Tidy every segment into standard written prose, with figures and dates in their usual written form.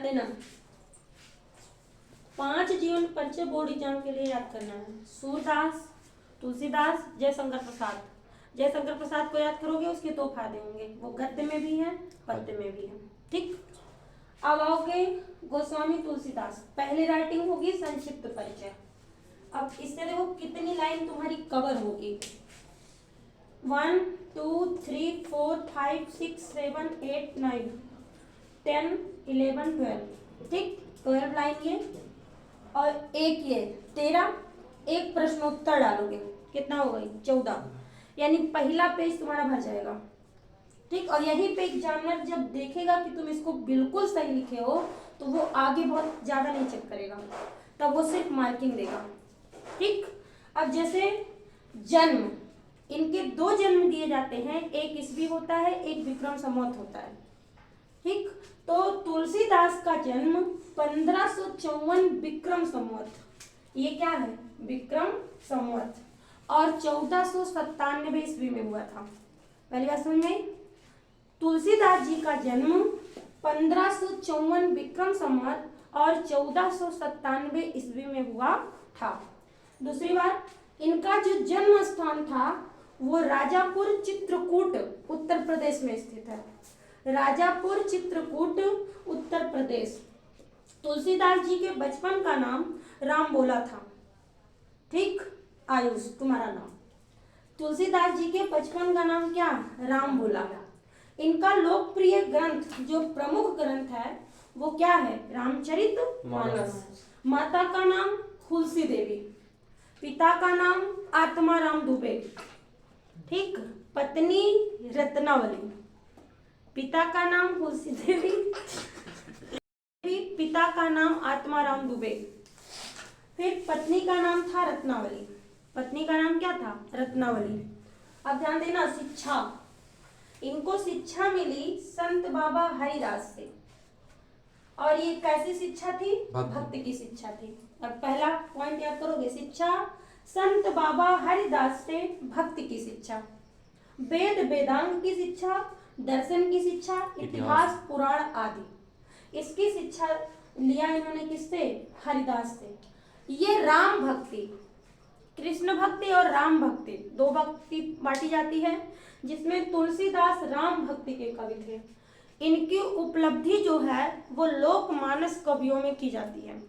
देना 5 जीवन परिचय बोर्ड एग्जाम के लिए याद करना है। सूरदास, तुलसीदास, जयशंकर प्रसाद। जयशंकर प्रसाद को याद करोगे, उसके 2 फायदे होंगे, वो गद्य में भी है पद्य में भी है। ठीक, अब आओगे गोस्वामी तुलसीदास। पहली राइटिंग होगी संक्षिप्त परिचय। अब इससे देखो कितनी लाइन तुम्हारी कवर होगी। 1 2 3 4 5 6 7 8 9 10 11 12। ठीक, 12 लाइन ये और एक ये 13। एक प्रश्नोत्तर डालोगे, कितना हो गई 14, यानी पहला पेज तुम्हारा भर जाएगा। ठीक, और यही पे एग्जामिनर जब देखेगा कि तुम इसको बिल्कुल सही लिखे हो तो वो आगे बहुत ज्यादा नहीं चेक करेगा, तब वो सिर्फ मार्किंग देगा। ठीक, अब जैसे जन्म, इनके 2 जन्म दिए जाते हैं, एक ईस्वी होता है, एक विक्रम संवत होता है। ठीक, तो तुलसीदास का जन्म 1554 विक्रम संवत, ये क्या है विक्रम संवत, और 1497 ईस्वी में हुआ था। पहली बात समझ में, तुलसीदास जी का जन्म 1554 विक्रम संवत और 1497 ईस्वी में हुआ था। दूसरी बात, इनका जो जन्म स्थान था वो राजापुर चित्रकूट उत्तर प्रदेश में स्थित है। राजापुर चित्रकूट उत्तर प्रदेश। तुलसीदास जी के बचपन का नाम राम बोला था। ठीक, आयुष तुम्हारा नाम। तुलसीदास जी के बचपन का नाम क्या, राम बोला। इनका लोकप्रिय ग्रंथ, जो प्रमुख ग्रंथ है वो क्या है, रामचरितमानस। माता का नाम तुलसी देवी, पिता का नाम आत्माराम दुबे। ठीक, पत्नी रत्नावली। पिता का नाम तुलसी देवी, पिता का नाम आत्माराम दुबे। फिर पत्नी का नाम था रत्नावली। पत्नी का नाम क्या था, रत्नावली। अब ध्यान देना, शिक्षा, इनको शिक्षा मिली संत बाबा हरिदास से। और ये कैसी शिक्षा थी, भक्ति की शिक्षा थी। अब पहला पॉइंट याद करोगे, शिक्षा संत बाबा हरिदास से भक्ति की शिक्षा, वेद वेदांग की शिक्षा, दर्शन की शिक्षा, इतिहास पुराण आदि। इसकी शिक्षा लिया इन्होंने किससे, हरिदास से। ये राम भक्ति, कृष्ण भक्ति और राम भक्ति, 2 भक्ति बांटी जाती है, जिसमें तुलसीदास राम भक्ति के कवि थे। इनकी उपलब्धि जो है वो लोकमानस कवियों में की जाती है।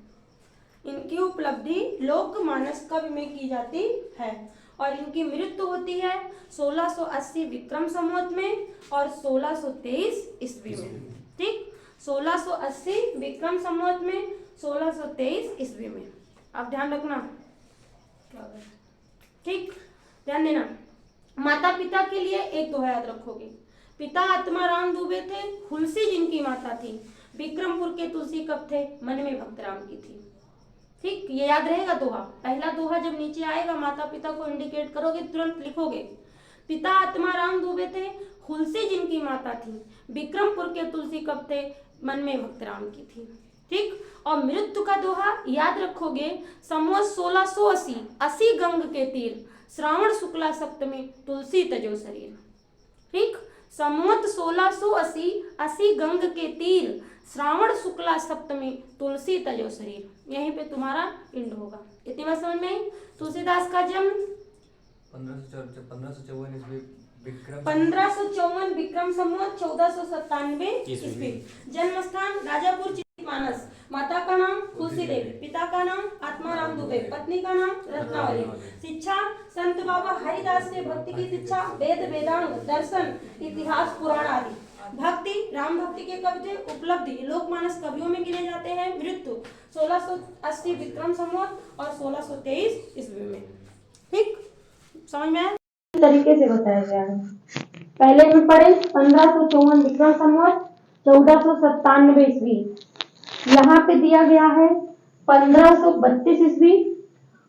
इनकी उपलब्धि लोकमानस कवि में की जाती है। और इनकी मृत्यु होती है 1680 विक्रम संवत में और 1623 ईस्वी में। ठीक, 1680 विक्रम संवत में, 1623 ईस्वी में। अब ध्यान रखना, ठीक, ध्यान देना। माता पिता के लिए एक दोहा याद रखोगे। पिता आत्माराम दुबे थे, तुलसी जिनकी माता थी। विक्रमपुर के तुलसी कब थे, मन में भक्त राम की थी। ठीक, ये याद रहेगा दोहा। पहला दोहा जब नीचे आएगा, माता पिता को इंडिकेट करोगे, तुरंत लिखोगे। पिता आत्माराम दुबे थे, तुलसी जिनकी माता थी। विक्रमपुर के तुलसी कब थे, मन में भक्त राम की थी। ठीक, और मृत्यु का दोहा याद रखोगे, संवत 1680, 80 गंग के तीर, श्रावण शुक्ला सप्तमी, तुलसी तजो शरीर। ठीक, संवत 1680, 80 गंग के तीर, श्रावण शुक्ला सप्तमी, तुलसी तजो शरीर। यहीं पे तुम्हारा इंड होगा। इतनी बात समझ में आई। तुलसीदास का जन्म 1554 विक्रम संवत 1497 ईस्वी। जन्म स्थान राजापुर चित्रमानस। माता का नाम तुलसी देवी, पिता का नाम आत्माराम दुबे, पत्नी का नाम रत्नावली। शिक्षा संत बाबा हरिदास से भक्ति की शिक्षा, वेद वेदांग, दर्शन, इतिहास पुराण आदि। भक्ति राम भक्ति के कवि थे। उपलब्धि लोकमानस कवियों में गिने जाते हैं। मृत्यु 1680 विक्रम संवत और 1623 ईस्वी में। ठीक, समझ में आया? तरीके से बताया गया है। पहले में पढ़े 1554 विक्रम संवत 1497 ईस्वी। यहाँ पे दिया गया है 1532 ईस्वी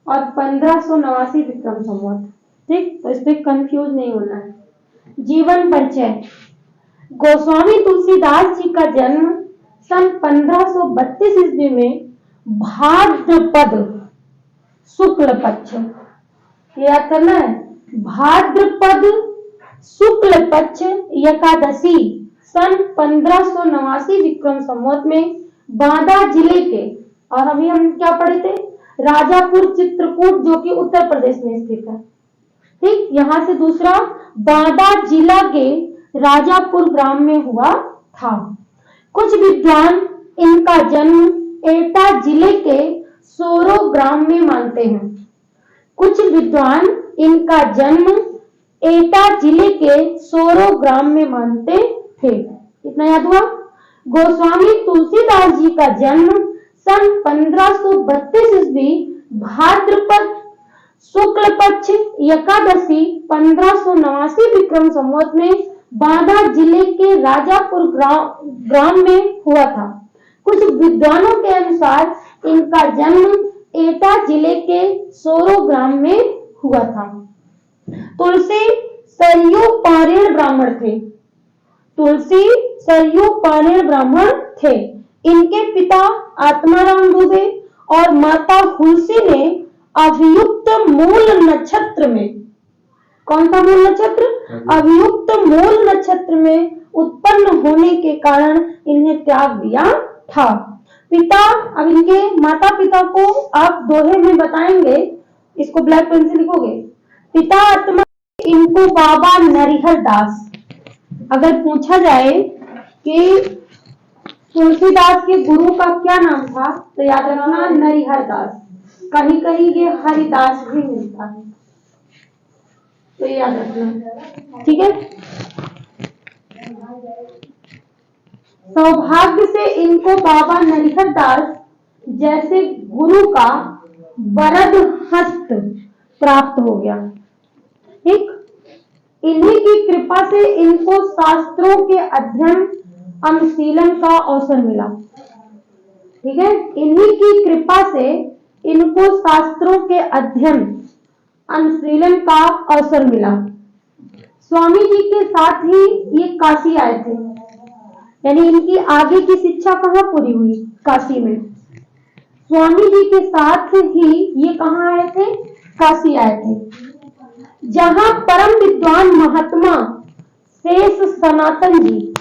और 1589 विक्रम संवत। ठीक, तो इस पे कंफ्यूज नहीं होना है। जीवन परिचय, गोस्वामी तुलसीदास जी का जन्म सन 1532 ईस्वी में भाद्रपद शुक्ल पक्ष, याद करना है, भाद्रपद शुक्ल पक्ष एकादशी सन 1589 विक्रम संवत में बांदा जिले के, और अभी हम क्या पढ़े थे, राजापुर चित्रकूट जो कि उत्तर प्रदेश में स्थित है। ठीक, यहां से दूसरा, बांदा जिला के राजापुर ग्राम में हुआ था। कुछ विद्वान इनका जन्म एटा जिले के सोरो ग्राम में मानते हैं। कुछ विद्वान इनका जन्म एटा जिले के सोरो ग्राम में मानते थे। इतना याद हुआ। गोस्वामी तुलसीदास जी का जन्म सन 1532 ईस्वी भाद्रपद शुक्ल पक्ष एकादशी 1589 विक्रम संवत में बांदा जिले के राजापुर ग्राम में हुआ था। कुछ विद्वानों के अनुसार इनका जन्म एटा जिले के सोरो ग्राम में हुआ था। तुलसी सरयू पारेण ब्राह्मण थे। तुलसी सरयू पारेण ब्राह्मण थे। इनके पिता आत्माराम दुबे और माता हुलसी ने अभियुक्त मूल नक्षत्र में, कौन सा मूल नक्षत्र, अभियुक्त मूल नक्षत्र में उत्पन्न होने के कारण इन्हें त्याग दिया था। पिता, अब इनके माता पिता को आप दोहे में बताएंगे, इसको ब्लैक पेन से लिखोगे। पिता आत्मा, इनको बाबा नरिहर दास। अगर पूछा जाए कि तुलसीदास के गुरु का क्या नाम था, तो याद रखना नरिहर दास। कहीं कहीं ये हरिदास भी मिलता है, तो याद रखना, ठीक है। सौभाग्य से इनको बाबा नरिहर दास जैसे गुरु का वरद हस्त प्राप्त हो गया। ठीक, इन्हीं की कृपा से इनको शास्त्रों के अध्ययन अनुशीलन का अवसर मिला। ठीक है, इन्हीं की कृपा से इनको शास्त्रों के अध्ययन अनुशीलन का अवसर मिला। स्वामी जी के साथ ही ये काशी आए थे, यानी इनकी आगे की शिक्षा कहाँ पूरी हुई, काशी में। स्वामी जी के साथ ही ये कहाँ आए थे, काशी आए थे, जहां परम विद्वान महात्मा शेष सनातन जी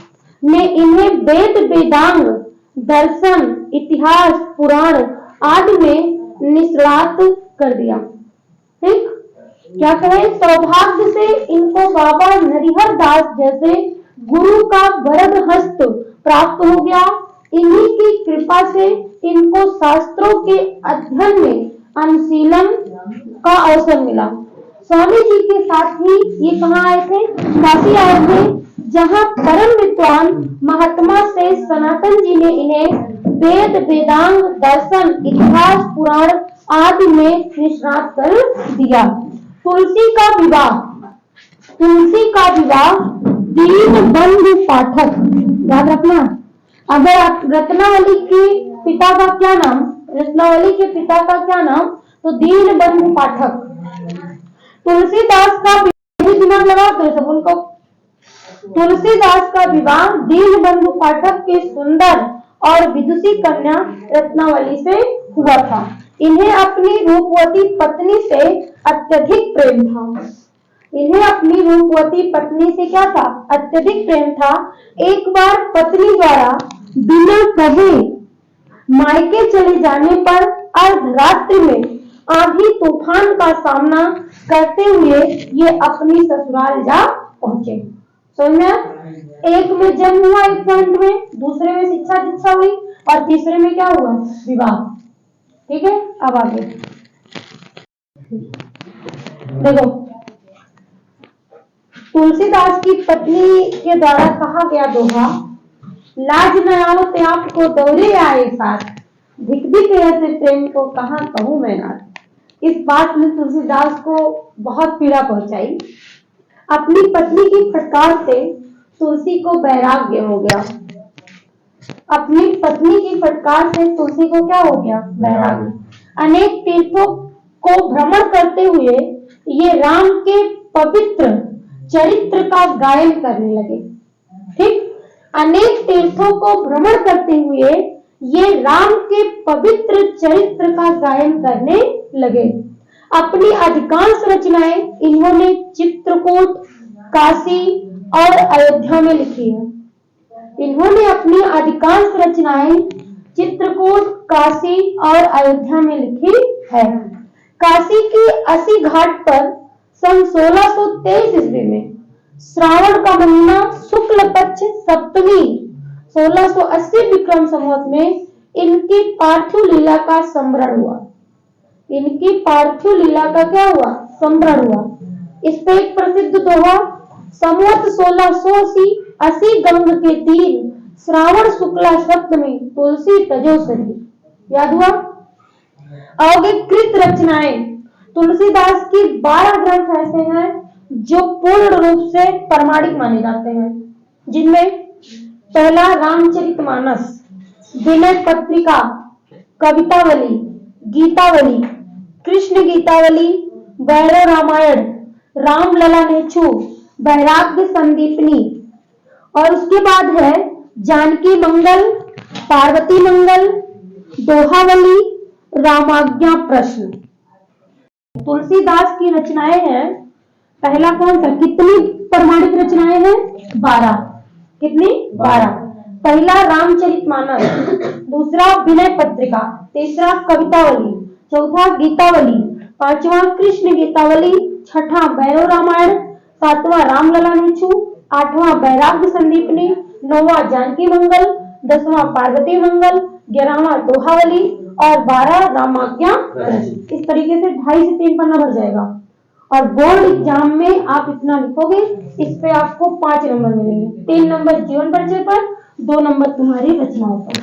ने इन्हें वेद वेदांग दर्शन इतिहास पुराण आदि में निष्णात कर दिया। ठीक, क्या कहे, सौभाग्य से इनको बाबा नरिहर दास जैसे गुरु का वरद हस्त प्राप्त हो गया। इन्हीं की कृपा से इनको शास्त्रों के अध्ययन में अनुशीलन का अवसर मिला। स्वामी जी के साथ ही ये कहाँ आए थे, काशी आए थे, जहां परम विद्वान महात्मा शेष सनातन जी ने इन्हें वेद वेदांग दर्शन इतिहास पुराण आदि में निष्णात कर दिया। तुलसी का विवाह, तुलसी का विवाह दीन बंधु पाठक, याद रखना। अगर आप रत्नावली के पिता का क्या नाम, रत्नावली के पिता का क्या नाम, तो दीन बंधु पाठक। तुलसीदास का दिमाग लगा तो सब उनको, तुलसीदास का विवाह दीन बंधु पाठक के सुंदर और विदुषी कन्या रत्नावली से हुआ था। इन्हें अपनी रूपवती पत्नी से अत्यधिक प्रेम था। इन्हें अपनी रूपवती पत्नी से क्या था, अत्यधिक प्रेम था। एक बार पत्नी द्वारा बिना कहे मायके चले जाने पर अर्धरात्रि में आंधी तूफान का सामना करते हुए ये अपनी ससुराल जा पहुंचे। समझ में, एक में जन्म हुआ एक पॉइंट में, दूसरे में शिक्षा दीक्षा हुई और तीसरे में क्या हुआ, विवाह। ठीक है, अब आगे देखो, तुलसीदास की पत्नी के द्वारा कहा गया दोहा, लाज न आओ ते आपको दौरे आए साथ, धिक धिक ऐसे प्रेम को कहाँ कहूं मैं नाथ। इस बात ने तुलसीदास को बहुत पीड़ा पहुंचाई। अपनी पत्नी की फटकार से तुलसी को वैराग्य हो गया। अपनी पत्नी की फटकार से तुलसी को क्या हो गया, वैराग्य। अनेक तीर्थों को भ्रमण करते हुए ये राम के पवित्र चरित्र का गायन करने लगे। ठीक, अनेक तीर्थों को भ्रमण करते हुए ये राम के पवित्र चरित्र का गायन करने लगे। अपनी अधिकांश रचनाएं इन्होंने चित्रकूट, काशी और अयोध्या में लिखी है। इन्होंने अपनी अधिकांश रचनाएं चित्रकूट, काशी और अयोध्या में लिखी है। काशी की 80 घाट पर सन 1623 ईस्वी में श्रावण का महीना शुक्ल पक्ष सप्तमी 1680 विक्रम संवत में इनकी पार्थिव लीला का स्मरण हुआ। इनकी पार्थिव लीला का क्या हुआ? स्मरण हुआ। इस पे एक प्रसिद्ध दोहा, संवत 1680 गंग के तीर श्रावण शुक्ला सप्तमी तुलसी तजो सरी। याद हुआ? अवगिकृत रचनाएं, तुलसीदास की 12 ग्रंथ ऐसे हैं जो पूर्ण रूप से प्रमाणिक माने जाते हैं, जिनमें पहला रामचरितमानस, विनय पत्रिका, कवितावली, गीतावली, कृष्ण गीतावली, भैरव रामायण, रामलला नेचू, वैराग्य संदीपनी, और उसके बाद है जानकी मंगल, पार्वती मंगल, दोहावली, रामाज्ञा प्रश्न। तुलसीदास की रचनाएं हैं। पहला कौन सा? कितनी प्रमाणिक रचनाएं हैं? 12। कितनी? 12। पहला रामचरितमानस, दूसरा विनय पत्रिका, तीसरा कवितावली, चौथा गीतावली, पांचवा कृष्ण गीतावली, छठा भैरव रामायण, सातवां रामलला नेचू, आठवां वैराग्य संदीपनी, नौवां जानकी मंगल, 10वां पार्वती मंगल, 11वां दोहावली और 12 रामाज्ञा। इस तरीके से 2.5 से 3 पन्ना भर जाएगा। और बोर्ड एग्जाम में आप इतना लिखोगे, इस पे आपको 5 नंबर मिलेंगे। 3 नंबर जीवन परिचय पर, 2 नंबर तुम्हारी रचनाओं पर।